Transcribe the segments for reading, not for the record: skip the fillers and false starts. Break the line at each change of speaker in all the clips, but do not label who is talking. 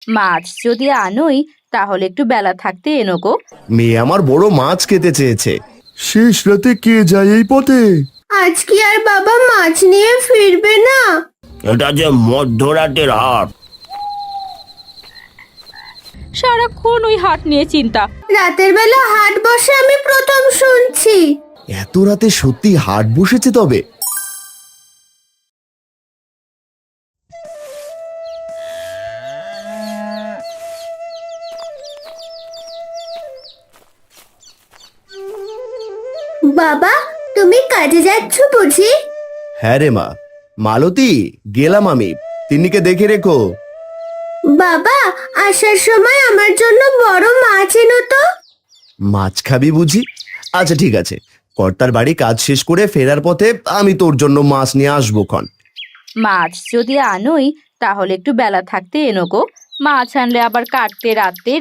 মাছ যদি আনোই তাহলে একটু বেলা থাকতে এনো গো।
মেয়ে আমার বড় মাছ খেতে চেয়েছে।
শেষ রাতে কে যায় এই পথে?
আজ কি আর বাবা মাছ নিয়ে ফিরবে না?
এটা যে মধ্যরাতের হাট।
সারাক্ষণ ওই হাট নিয়ে চিন্তা।
রাতের বেলা হাট বসে আমি প্রথম শুনছি।
এত রাতে সত্যি হাট বসেছে তবে?
বাবা, তুমি কাজে যাচ্ছ বুঝি?
হ্যাঁ রে মা। মালতী, গেলাম আমি। তিন্নিকে দেখে রেখো।
বাবা, আসার সময় আমার জন্য বড় মাছ এনো তো।
মাছ খাবি বুঝি? আচ্ছা ঠিক আছে, কর্তার বাড়ি কাজ শেষ করে ফেরার পথে আমি তোর জন্য মাছ নিয়ে আসবো ক্ষণ।
মাছ যদি আনোই তাহলে একটু বেলা থাকতে এনো গো। মাছ আনলে আবার কাটতে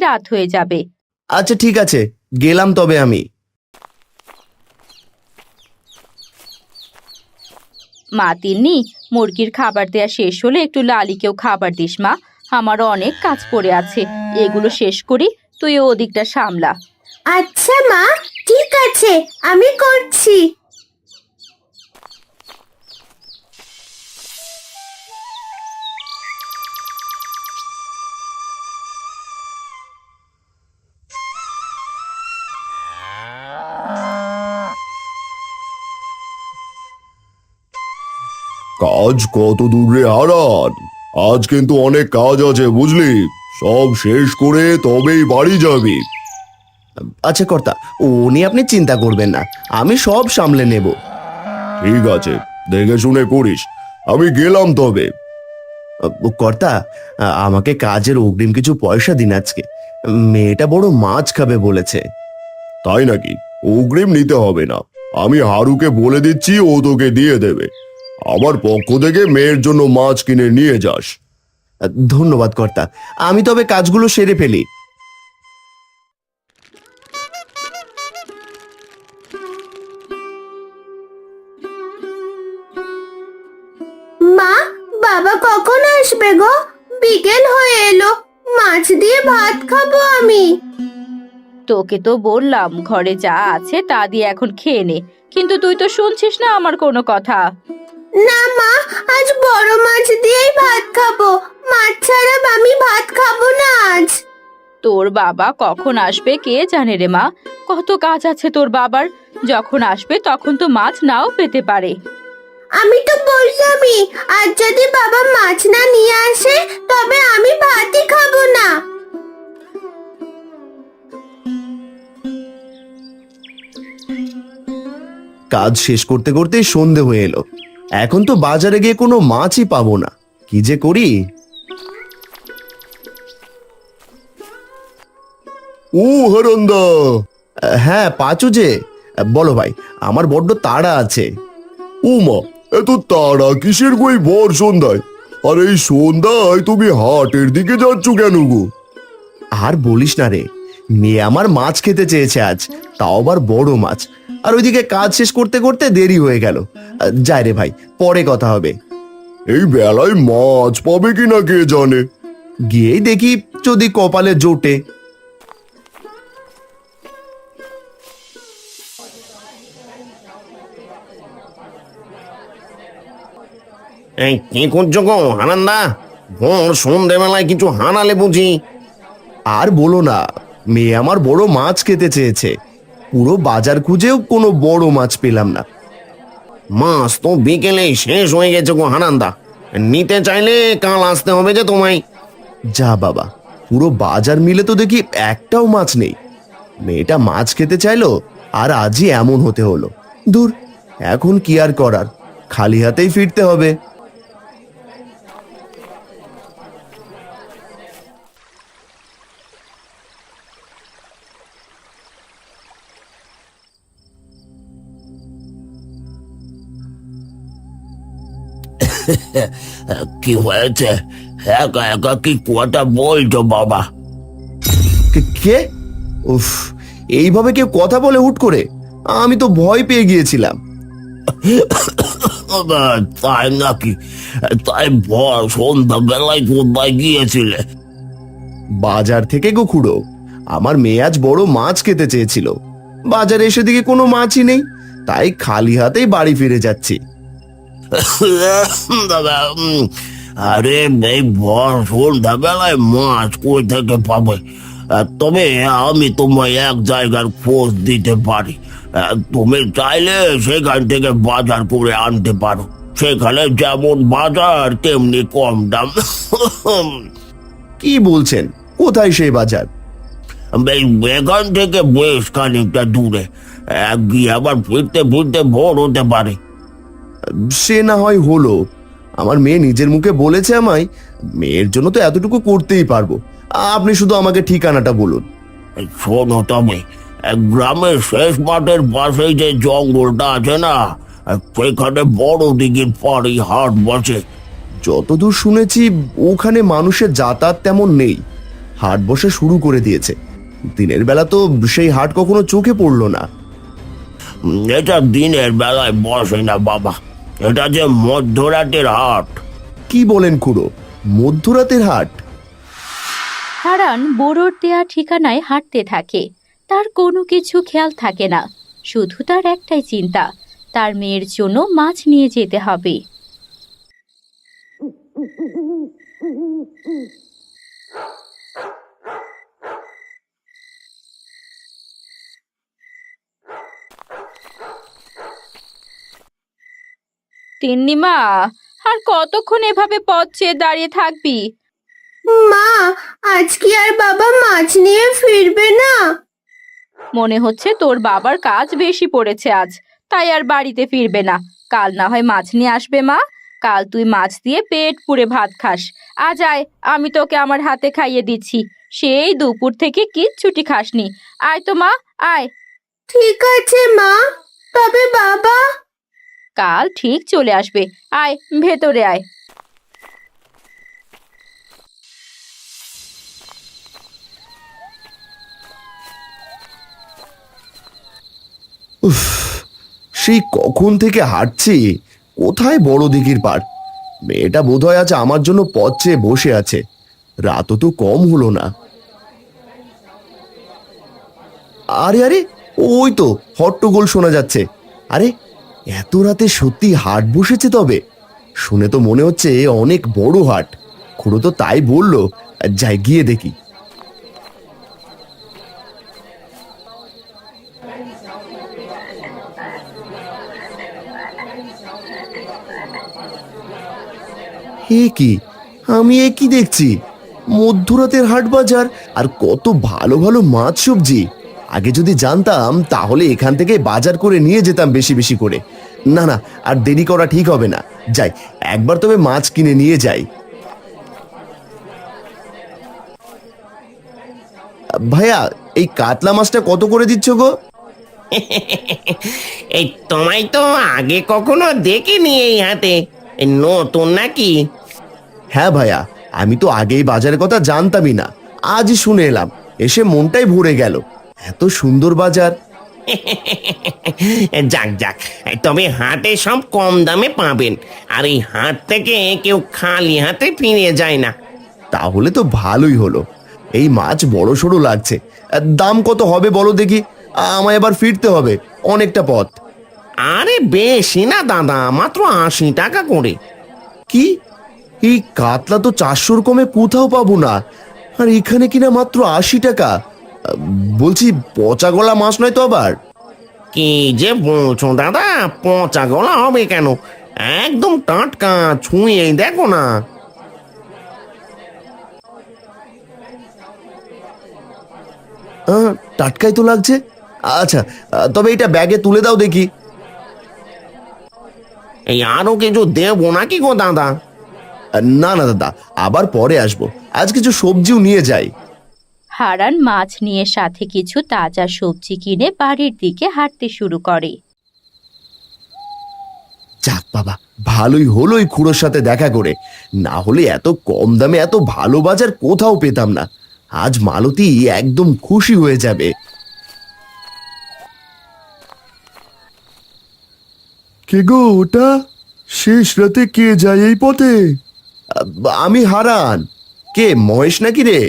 রাত হয়ে যাবে।
আচ্ছা ঠিক আছে, গেলাম তবে আমি।
মা তিন্নি, মুরগির খাবার দেয়া শেষ হলে একটু লালিকেও খাবার দিস মা। আমারও অনেক কাজ পড়ে আছে, এগুলো শেষ করি, তুই ওদিকটা সামলা।
আচ্ছা মা, ঠিক আছে, আমি করছি।
কাজ কত দূরে হারান? আজ কিন্তু অনেক কাজ আছে বুঝলি, সব শেষ করে তবেই বাড়ি যাবি।
আচ্ছা কর্তা, ও নিয়ে আপনি চিন্তা করবেন না, আমি সব সামলে নেব।
ঠিক আছে, দেখে শুনে করিস। আমি গেলাম তবে।
কর্তা, আমাকে কাজের অগ্রিম কিছু পয়সা দিন আজকে। মেয়েটা বড় মাছ খাবে বলেছে।
তাই নাকি? অগ্রিম নিতে হবে না, আমি হারুকে বলে দিচ্ছি, ও তোকে দিয়ে দেবে। আমার পক্ষ থেকে মেয়ের জন্য মাছ কিনে নিয়ে যাস।
ধন্যবাদ কর্তা, আমি তবে কাজগুলো সেরে ফেলি।
মা, বাবা কখন আসবে গো? বিকেল হয়ে এলো, মাছ দিয়ে ভাত খাবো আমি।
তোকে তো বললাম ঘরে যা আছে তা দিয়ে এখন খেয়ে নে, কিন্তু তুই তো শুনছিস না আমার কোনো কথা।
না মা, আজ বড় মাছ দিয়েই ভাত খাবো। মাছ ছাড়া আমি ভাত খাবো না আজ।
তোর বাবা কখন আসবে কে জানে রে মা, কত কাজ আছে তোর বাবার। যখন আসবে তখন তো মাছ নাও পেতে পারে।
আমি তো বললামই, আজ যদি বাবা মাছ না নিয়ে আসে তবে আমি ভাতই খাবো না।
কাজ শেষ করতে করতে সন্ধে হয়ে এলো। এখন তো বাজারে গিয়ে কোনো মাছই পাবো না, কি যে করি।
ও হারান্দা!
হ্যাঁ পাচু যে, বলো ভাই, আমার বড্ড তাড়া আছে।
ও মা, এত তাড়া কিসের গো এই ভর সন্ধ্যায়? আর এই সন্ধ্যায় তুমি হাটের দিকে যাচ্ছ কেন গো?
আর বলিস না রে, মেয়ে আমার মাছ খেতে চেয়েছে আজ, তাও আবার বড় মাছ। আর ওইদিকে কাজ শেষ করতে করতে দেরি হয়ে গেল। যাই রে ভাই, পরে কথা হবে।
এই বেলায় মাছ পাবে কিনা কে জানে।
গিয়েই দেখি যদি কপালে জোটে।
এই কি করছো গো হারান্দা? ভোর সন্ধ্যেবেলায় কিছু হারালে বুঝি?
আর বলো না, মেয়ে আমার বড় মাছ খেতে চেয়েছে। পুরো বাজার খুঁজেও কোনো বড় মাছ পেলাম না।
মাছ তো বিকেলেই শেষ হয়ে গেছে গো হারান্দা। নিতে চাইলে কাল আসতে হবে যে তোমায়।
যা বাবা, পুরো বাজার মিলে তো দেখি একটাও মাছ নেই। মেয়েটা মাছ খেতে চাইলো আর আজই এমন হতে হলো। দূর, এখন কি আর করার, খালি হাতেই ফিরতে হবে।
কি হয়েছে? একা একা কি কথা বলছো বাবা?
কে? উফ, এইভাবে কেউ কথা বলে হুট করে? আমি তো ভয় পেয়ে গিয়েছিলাম।
তাই নাকি? তাই ভর সন্ধ্যাবেলায় কোথায় গিয়েছিলে?
বাজার থেকে গো খুড়ো। আমার মেয়ে আজ বড় মাছ খেতে চেয়েছিল, বাজারে এসে দিকে কোনো মাছই নেই, তাই খালি হাতেই বাড়ি ফিরে যাচ্ছি।
দাদা আরে এই সন্ধ্যাবেলায় মাছ কই থেকে পাবে? তবে আমি তোমায় এক জায়গার খোঁজ দিতে পারি। তুমি চাইলে সেখান থেকে বাজার করে আনতে পারো। সেখানে যেমন বাজার তেমনি কম দাম।
কি বলছেন? কোথায় সেই বাজার?
এখান থেকে বেশ খানিকটা দূরে। গিয়ে আবার ফিরতে ফিরতে ভোর হতে পারে।
সে না হয় হলো, আমার মেয়ে নিজের মুখে বলেছে আমায়, মেয়ের জন্য তো এতটুকু করতেই পারবো। আপনি শুধু আমাকে ঠিকানাটা বলুন।
শোনো তবে, গ্রামের শেষ মাঠের পাশেই যে জঙ্গলটা আছে না, সেখানে বড় দিঘির পাড়ে হাট বসে।
যতদূর শুনেছি ওখানে মানুষের যাতায়াত তেমন নেই, হাট বসে শুরু করে দিয়েছে। দিনের বেলা তো সেই হাট কখনো চোখে পড়লো না।
এটা দিনের বেলায় বসে না বাবা, এটা যে মধ্যরাতের হাট।
কি বলেন খুড়ো, মধ্যরাতের হাট?
হারান বুড়োর দেয়া ঠিকানায় হাঁটতে থাকে। তার কোনো কিছু খেয়াল থাকে না, শুধু তার একটাই চিন্তা, তার মেয়ের জন্য মাছ নিয়ে যেতে হবে। তিন্নিমা, আর কতক্ষণ এভাবে পথ চেয়ে দাঁড়িয়ে থাকবি?
মা, আজ কি আর বাবা মাছ নিয়ে ফিরবে না?
মনে হচ্ছে তোর বাবার কাজ বেশি পড়েছে আজ, তাই আর বাড়িতে ফিরবে না। কাল না হয় মাছ নিয়ে আসবে মা। কাল তুই মাছ দিয়ে পেট পুড়ে ভাত খাস। আজ আয়, আমি তোকে আমার হাতে খাইয়ে দিচ্ছি। সেই দুপুর থেকে কিচ্ছুটি খাসনি। আয় তো মা, আয়।
ঠিক আছে মা, তবে বাবা?
কাল ঠিক চলে আসবে। আয়, ভেতরে আয়।
সেই কখন থেকে হাঁটছি, কোথায় বড় দিঘির পাড়? মেয়েটা বোধহয় আজ আমার জন্য পথ চেয়ে বসে আছে। রাতও তো কম হলো না। আরে আরে, ওই তো হট্টগোল শোনা যাচ্ছে। আরে, এত রাতে সত্যি হাট বসেছে? তবে শুনে তো মনে হচ্ছে অনেক বড় হাট। খুড়ো তো তাই বললো, যাই গিয়ে দেখি। হে কি, আমি এ কি দেখছি? মধ্যরাতের হাট বাজার, আর কত ভালো ভালো মাছ সবজি। আগে যদি জানতাম তাহলে এখান থেকে বাজার করে নিয়ে যেতাম বেশি বেশি করে। না না, আর দেরি করা ঠিক হবে না, যাই একবার তবে মাছ কিনে নিয়ে যাই। ভাইয়া, এই কাতলা মাছটা কত করে দিচ্ছ গো?
এই তোমায় তো আগে কখনো দেখিনি এই হাতে, নতুন নাকি?
হ্যাঁ ভাইয়া, আমি তো আগেই বাজারের কথা জানতামই না, আজই শুনে এলাম, এসে মনটাই ভরে গেল। এত সুন্দর বাজার।
যাক যাক, তবে হাটে সব কম দামে পাবেন, আর এই হাট থেকে কেউ খালি হাতে ফিরে যায় না।
তাহলে তো ভালোই হলো। এই মাছ বড় সড়ো লাগছে। দাম কত হবে বলো দেখি, আমায় এবার ফিরতে হবে অনেকটা পথ।
আরে বেশি না দাদা, মাত্র 80 টাকা করে।
কি, এই কাতলা তো 400-র কমে কোথাও পাবো না, আর এখানে কিনা মাত্র 80 টাকা? বলছি পচা গলা মাছ নয় তো আবার?
কি যে বলছো দাদা, পচা গলা হবে কেন? একদম টাটকা, ছুঁয়েই দেখো না।
টাটকাই তো লাগছে। আচ্ছা, তবে এটা ব্যাগে তুলে দাও দেখি।
এই আরো কিছু দেবো নাকি গো দাদা?
না না দাদা, আবার পরে আসবো, আজ কিছু সবজিও নিয়ে যাই।
হারান মাছ নিয়ে সাথে কিছু তাজা সবজি কিনে বাড়ির দিকে হাঁটতে শুরু করে।
যাক বাবা, ভালোই হলো এই খুড়োর সাথে দেখা করে, না হলে এত কম দামে এত ভালো বাজার কোথাও পেতাম না। আজ মালতী একদম খুশি হয়ে যাবে।
কে গো ওটা? শেষ রাতে কে যায় এই পথে?
আমি হারান। কে, মহেশ নাকি রে?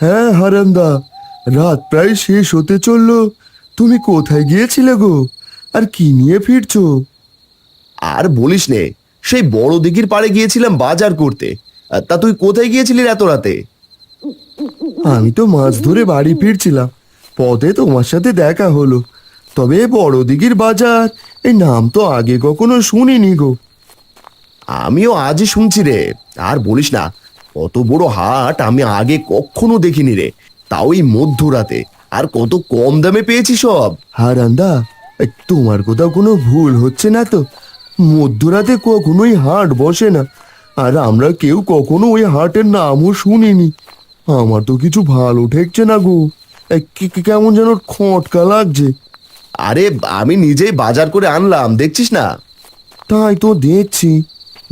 হ্যাঁ হারান্দা, রাত প্রায় শেষ হতে চললো। তুমি কোথায় গিয়েছিলে গো? আর কি নিয়ে ফিরছো?
আর বলিস নে, সেই বড় দিঘির পাড়ে গিয়েছিলাম বাজার করতে। তা তুই কোথায় গিয়েছিলি এত রাতে?
আমি তো মাছ ধরে বাড়ি ফিরছিলাম, পথে তোমার সাথে দেখা হলো। তবে বড় দিঘির বাজার, এই নাম তো আগে কখনো শুনিনি গো।
আমিও আজই শুনছি রে। আর বলিস না, কত বড় হাট আমি আগে কখনো দেখিনি রে, তাও এই মধ্যরাতে। আর কত কম দামে পেয়েছি সব।
হারান্দা, তোমার কোথাও কোনো ভুল হচ্ছে না তো? মধ্যরাতে কখনোই হাট বসে না, আর আমরা কেউ কখনো ওই হাটের নামও শুনিনি। আমার তো কিছু ভালো ঠেকছে না গো। কেমন যেন খটকা লাগছে।
আরে আমি নিজেই বাজার করে আনলাম, দেখছিস না?
তাই তো দেখছি।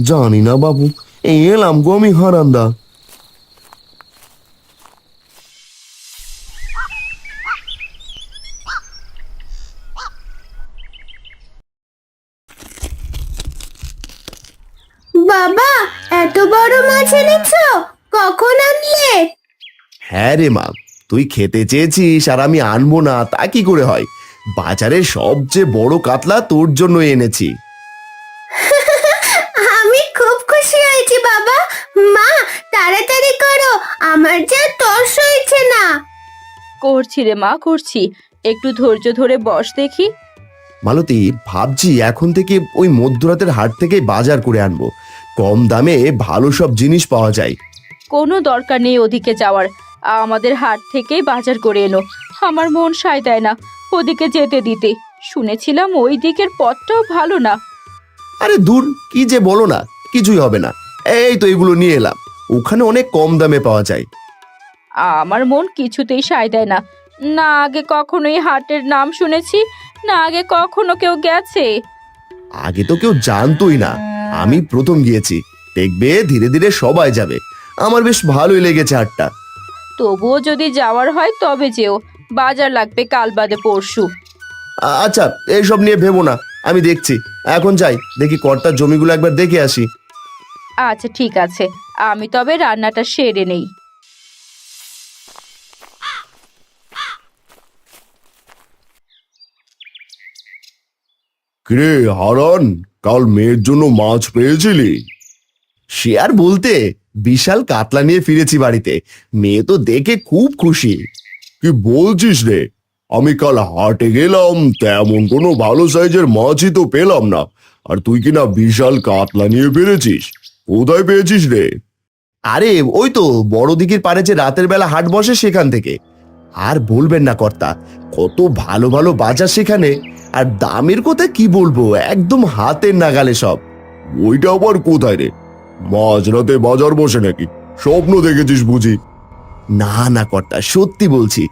জানি না বাবু, এলাম গো আমি হারান্দা।
বাবা, এত বড় মাছ এনেছো? কখন আনলে?
হ্যাঁ রে মা, তুই খেতে চেয়েছিস আর আমি আনবো না তা কি করে হয়? বাজারের সবচেয়ে বড় কাতলা তোর জন্য এনেছি।
আমি খুব খুশি হয়েছি বাবা। মা, তাড়াতাড়ি করো, আমার যা তর্স হয়েছে না।
করছি রে মা, করছি। একটু ধৈর্য ধরে বস দেখি।
মালতী, ভাবছি এখন থেকে ওই মধ্যরাতের হাট থেকে বাজার করে আনবো। কম দামে ভালো সব জিনিস পাওয়া যায়।
কোনো দরকার নেই ওদিকে যাওয়ার, আমাদের হাট থেকেই বাজার করে এনো। আমার মন সায় দেয় না ওদিকে যেতে দিতে। শুনেছিলাম ওই দিকের পথটাও ভালো না।
আরে দূর, কি যে বলো না, কিছুই হবে না। এই তো এগুলো নিয়ে এলাম, ওখানে অনেক কম দামে পাওয়া যায়।
আমার মন কিছুতেই সায় দেয় না। না আগে কখনো এই হাটের নাম শুনেছি, না আগে কখনো কেউ গেছে।
আগে তো কেউ জানতোই না, আমি প্রথম গিয়েছি। দেখবে ধীরে ধীরে সবাই যাবে। আমার বেশ ভালোই লেগেছে হাটটা।
তবুও যদি যাওয়ার হয় তবে যেও, বাজার লাগবে কাল বাদে পরশু।
আচ্ছা, এইসব নিয়ে ভেবো না, আমি দেখছি। এখন যাই, দেখি কর্তার জমিগুলো একবার দেখে আসি।
আচ্ছা ঠিক আছে, আমি তবে রান্নাটা সেরে নেই।
কিরে হারান, কাল মেয়ের জন্য মাছ পেয়েছিলি?
সে আর বলতে, বিশাল কাতলা নিয়ে ফিরেছি বাড়িতে। মেয়ে তো দেখে খুব খুশি।
কি বলছিস রে? আমি কাল হাটে গেলাম, তেমন কোনো ভালো সাইজের মাছই তো পেলাম না। আর তুই কিনা বিশাল কাতলা নিয়ে ফিরেছিস? কোথায় পেয়েছিস রে?
আরে ওই তো বড় দিঘির পাড়ে যে রাতের বেলা হাট বসে সেখান থেকে। আর বলবেন না কর্তা, কত ভালো ভালো বাজার সেখানে। আর দামের কথা কি বলবো, একদম হাতের নাগালে সব।
ওইটা আবার কোথায় রে? মাঝরাতে বাজার বসে নাকি? স্বপ্ন দেখেছিস বুঝি?
না না কর্তা, সত্যি বলছি,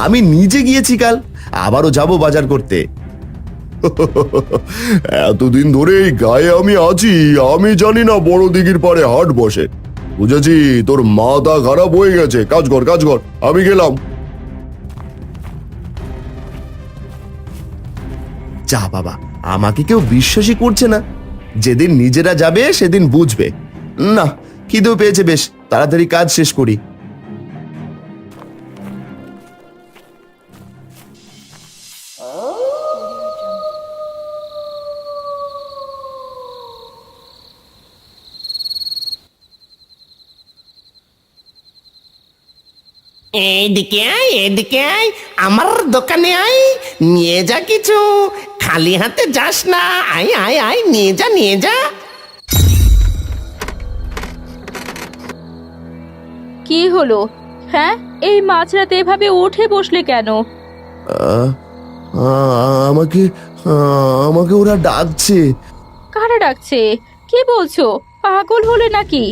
আমি নিজে গিয়েছি কাল, আবারও যাব বাজার করতে।
এতদিন ধরে এই গায়ে আমি আছি, আমি জানি না বড় দিঘির পাড়ে হাট বসে। বুঝেছি, তোর মাথা খারাপ হয়ে গেছে। কাজ কর কাজ কর, আমি গেলাম।
যা বাবা, আমাকে কেউ বিশ্বাসই করছে না। যেদিন নিজেরা যাবে সেদিন বুঝবে। না, খিদেও পেয়েছে বেশ, তাড়াতাড়ি কাজ শেষ করি।
এদিকে আয়, এদিকে আয়, আমার দোকানে আয়, নিয়ে যা কিছু। খালি হাতে যাস না, আয় আয় আয়, নিয়ে যা নিয়ে যা।
কি হলো? হ্যাঁ, এই মাঝরাতে এভাবে উঠে বসলে কেন?
আহ, আমাকে আমাকে ওরা ডাকছে।
কারা ডাকছে? কি বলছো? পাগল হলে নাকি?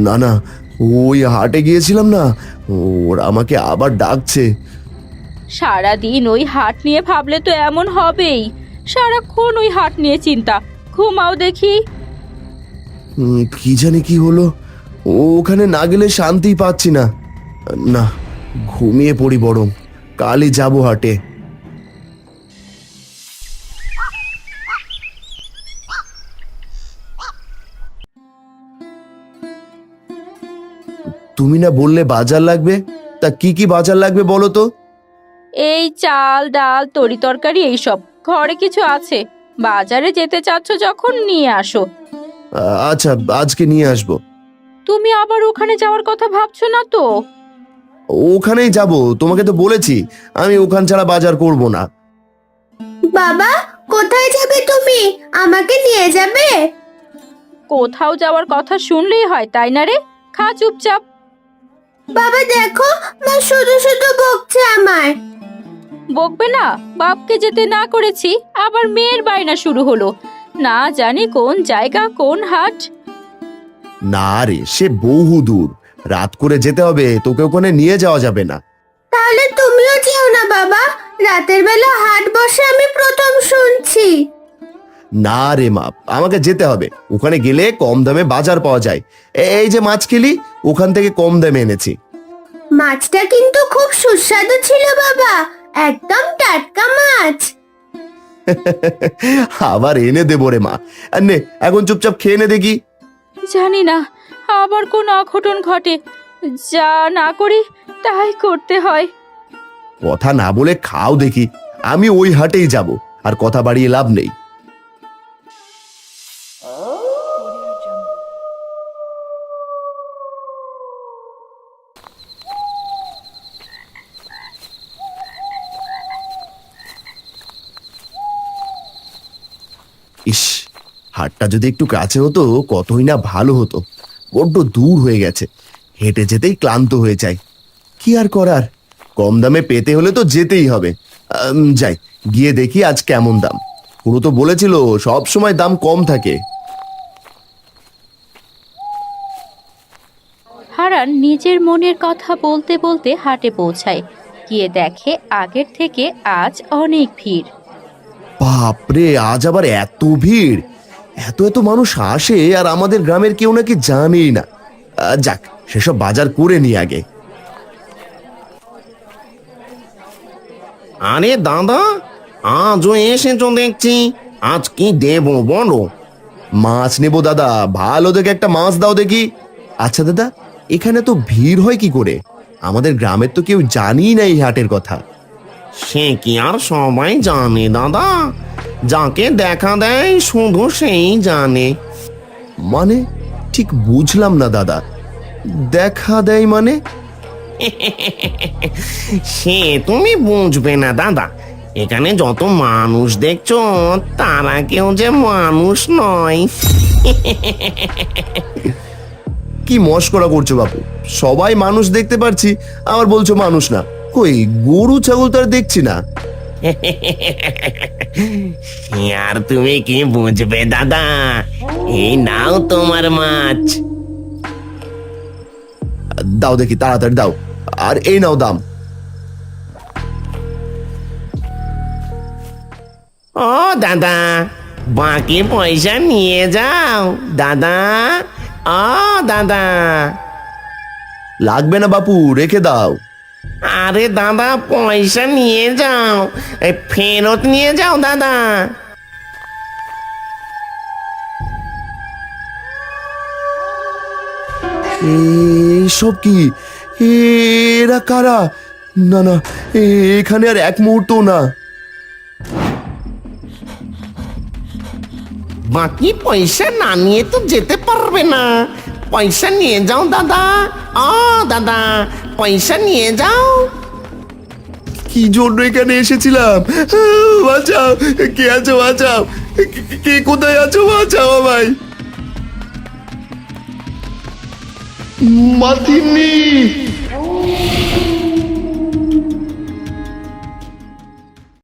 না না, ওই হাটে গিয়েছিলাম না, ওরা আমাকে আবার ডাকছে।
সারাদিন ওই হাট নিয়ে ভাবলে তো এমন হবেই। সারাক্ষণ ওই হাট নিয়ে চিন্তা। ঘুমাও দেখি।
কি জানি কি হলো, ওখানে না গেলে শান্তি পাচ্ছি না। না, ঘুমিয়ে পড়ি বরং, কালই যাবো হাটে। তুমি না বললে বাজার লাগবে? তা কি কি বাজার লাগবে বলো তো?
এই চাল ডাল তরি তরকারি এইসব, ঘরে কিছু আছে। বাজারে যেতে চাচ্ছ যখন নিয়ে আসো।
আচ্ছা, আজকে নিয়ে আসবো।
তুমি আবার ওখানে যাওয়ার কথা ভাবছো না তো?
ওখানেই যাব, তোমাকে তো বলেছি আমি ওখান ছাড়া বাজার করব না।
বাবা কোথায় যাবে তুমি? আমাকে নিয়ে যাবে?
কোথাও যাওয়ার কথা শুনলেই হয়, তাই না রে? খা চুপচাপ।
বাবা দেখো, মা শুধু শুধু বকছে আমায়।
বকবে না? বাপকে যেতে না করেছি, আবার মেয়ের বায়না শুরু হলো। না জানি কোন জায়গা কোন হাট।
না রে, সে বহু দূর, রাত করে যেতে হবে, তোকে ওখানে নিয়ে যাওয়া যাবে না।
তাহলে তুমিও যেও না বাবা, রাতের বেলা হাট বসে আমি প্রথম শুনছি।
না রে মা, আমাকে যেতে হবে। ওখানে গেলে কম দামে বাজার পাওয়া যায়। এই যে মাছ কিলি, ওখান থেকে কম দামে এনেছি।
মাছটা কিন্তু খুব সুস্বাদু ছিল বাবা, একদম টাটকা মাছ।
আবার এনে দেবো রে মা। আর নে, এখন চুপচাপ খেয়ে নে দেখি।
জানি না আবার কোন অঘটন ঘটে, যা না করি তাই করতে হয়।
কথা না বলে খাও দেখি। আমি ওই হাটেই যাব, আর কথা বাড়িয়ে লাভ নেই। ইস, হাটটা যদি একটু কাছে হতো কতই না ভালো হতো। বড্ড দূর হয়ে গেছে, হেঁটে যেতেই ক্লান্ত হয়ে যায়। কি আর করার, কম দামে পেতে হলে তো যেতেই হবে। যাই, গিয়ে দেখি আজ কেমন দাম। পুরো তো বলেছিল সব সময় দাম কম থাকে।
হারান নিজের মনের কথা বলতে বলতে হাটে পৌঁছায়। গিয়ে দেখে আগের থেকে আজ অনেক ভিড়।
বাপরে, আজ আবার এত ভিড়! এত এত মানুষ আসে, আর আমাদের গ্রামের কেউ নাকি জানেই না। যাক, সেসব বাজার করে নি আগে।
আরে দাদা, আজও এসেছো দেখছি। আজ কি দেবো বলো?
মাছ নেবো দাদা, ভালো দেখে একটা মাছ দাও দেখি। আচ্ছা দাদা, এখানে তো ভিড় হয় কি করে? আমাদের গ্রামের তো কেউ জানিই না এই হাটের কথা।
সে কি আর সবাই জানে দাদা? যাকে দেখা দেয় শুধু সেই জানে।
মানে ঠিক বুঝলাম না দাদা, দেখা দেয় মানে?
সে তুমি বুঝবে না দাদা। এখানে যত মানুষ দেখছো তারা কেউ যে মানুষ নয়।
কি মস্করা করছো বাপু? সবাই মানুষ দেখতে পারছি, আবার বলছো মানুষ না। কই, গরু ছাগল তো আর দেখছি না।
আর তুমি কি বুঝবে দাদা? এই নাও তোমার মাছ।
দাও দেখি, তাড়াতাড়ি দাও। আর এই নাও দাম।
ও দাদা, বাকি পয়সা নিয়ে যাও দাদা। ও দাদা।
লাগবে না বাপু, রেখে দাও।
আরে দাদা, পয়সা নিয়ে যাও, এই ফেরত নিয়ে যাও দাদা।
এসব কি? এরা কারা? না না, এখানে আর এক মুহূর্ত না।
বাকি পয়সা না নিয়ে তো যেতে পারবে না। পয়সা নিয়ে যাও দাদা। ও দাদা, পয়সা নিয়ে যাও।
কি জন্য এখানে এসেছিলাম? বাঁচাও, কে আছো বাঁচাও, কে কোথায় আছো বাঁচাও আমায়। মাতিনি,